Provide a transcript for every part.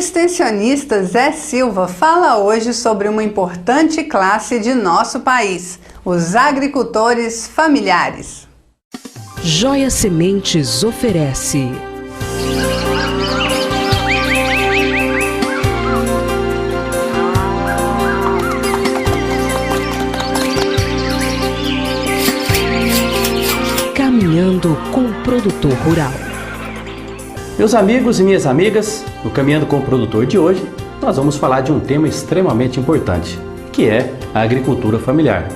extensionista Zé Silva fala hoje sobre uma importante classe de nosso país, os agricultores familiares. Joia Sementes oferece Caminhando com o Produtor Rural. Meus amigos e minhas amigas, no Caminhando com o Produtor de hoje, nós vamos falar de um tema extremamente importante, que é a agricultura familiar.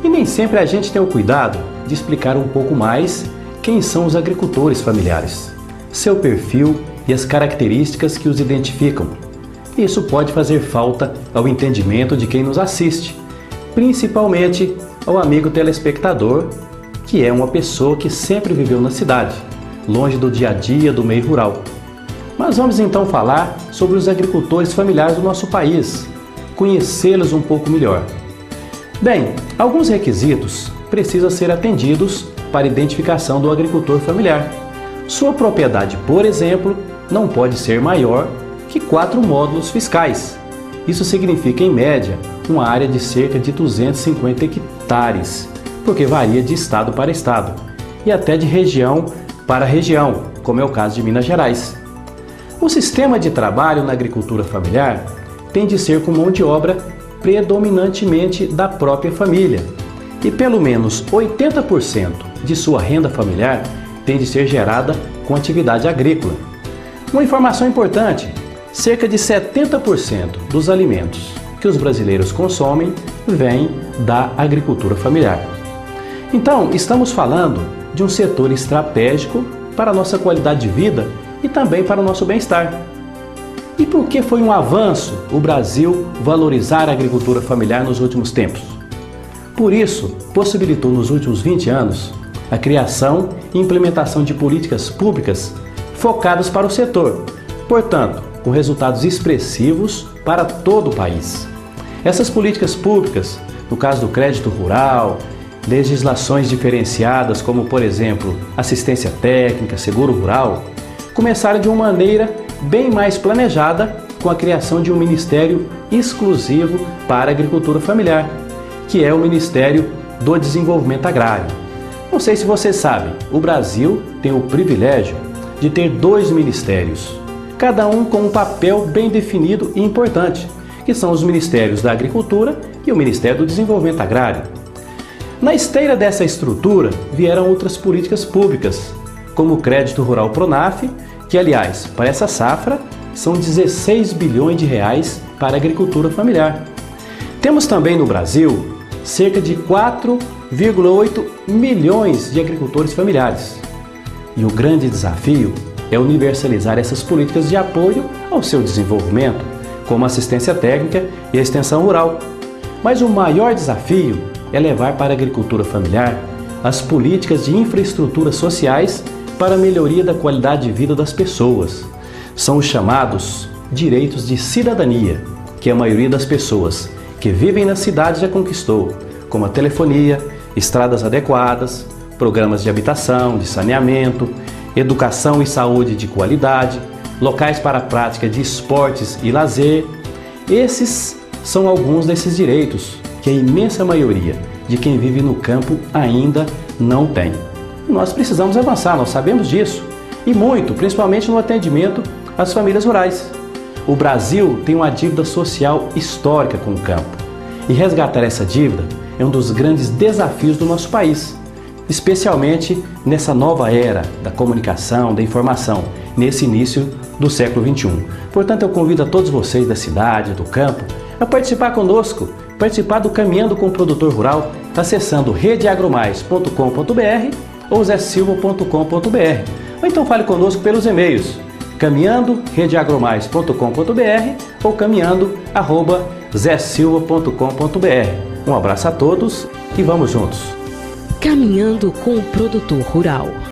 E nem sempre a gente tem o cuidado de explicar um pouco mais quem são os agricultores familiares, seu perfil e as características que os identificam. Isso pode fazer falta ao entendimento de quem nos assiste, principalmente ao amigo telespectador, que é uma pessoa que sempre viveu na cidade, longe do dia a dia do meio rural. Mas vamos então falar sobre os agricultores familiares do nosso país, conhecê-los um pouco melhor. Bem, alguns requisitos precisam ser atendidos para a identificação do agricultor familiar. Sua propriedade, por exemplo, não pode ser maior que 4 módulos fiscais. Isso significa, em média, uma área de cerca de 250 hectares, porque varia de estado para estado, e até de região para região, como é o caso de Minas Gerais. O sistema de trabalho na agricultura familiar tem de ser com mão de obra predominantemente da própria família, e pelo menos 80% de sua renda familiar tem de ser gerada com atividade agrícola. Uma informação importante: cerca de 70% dos alimentos que os brasileiros consomem vêm da agricultura familiar. Então, estamos falando de um setor estratégico para a nossa qualidade de vida e também para o nosso bem-estar. E por que foi um avanço o Brasil valorizar a agricultura familiar nos últimos tempos? Por isso, possibilitou nos últimos 20 anos a criação e implementação de políticas públicas focadas para o setor, portanto, com resultados expressivos para todo o país. Essas políticas públicas, no caso do crédito rural, legislações diferenciadas como, por exemplo, assistência técnica, seguro rural, começaram de uma maneira bem mais planejada com a criação de um ministério exclusivo para a agricultura familiar, que é o Ministério do Desenvolvimento Agrário. Não sei se vocês sabem, o Brasil tem o privilégio de ter 2 ministérios, cada um com um papel bem definido e importante, que são os Ministérios da Agricultura e o Ministério do Desenvolvimento Agrário. Na esteira dessa estrutura vieram outras políticas públicas, como o Crédito Rural Pronaf, que, aliás, para essa safra, são 16 bilhões de reais para a agricultura familiar. Temos também no Brasil cerca de 4,8 milhões de agricultores familiares. E o grande desafio é universalizar essas políticas de apoio ao seu desenvolvimento, como a assistência técnica e a extensão rural. Mas o maior desafio é levar para a agricultura familiar as políticas de infraestruturas sociais para a melhoria da qualidade de vida das pessoas. São os chamados direitos de cidadania, que a maioria das pessoas que vivem na cidade já conquistou, como a telefonia, estradas adequadas, programas de habitação, de saneamento, educação e saúde de qualidade, locais para a prática de esportes e lazer. Esses são alguns desses direitos que a imensa maioria de quem vive no campo ainda não tem. Nós precisamos avançar, nós sabemos disso, e muito, principalmente no atendimento às famílias rurais. O Brasil tem uma dívida social histórica com o campo, e resgatar essa dívida é um dos grandes desafios do nosso país, especialmente nessa nova era da comunicação, da informação, nesse início do século XXI. Portanto, eu convido a todos vocês da cidade, do campo, a participar conosco, participar do Caminhando com o Produtor Rural, acessando redeagromais.com.br ou zesilva.com.br. Ou então fale conosco pelos e-mails caminhando@redeagromais.com.br ou caminhando@zesilva.com.br. Um abraço a todos e vamos juntos. Caminhando com o Produtor Rural.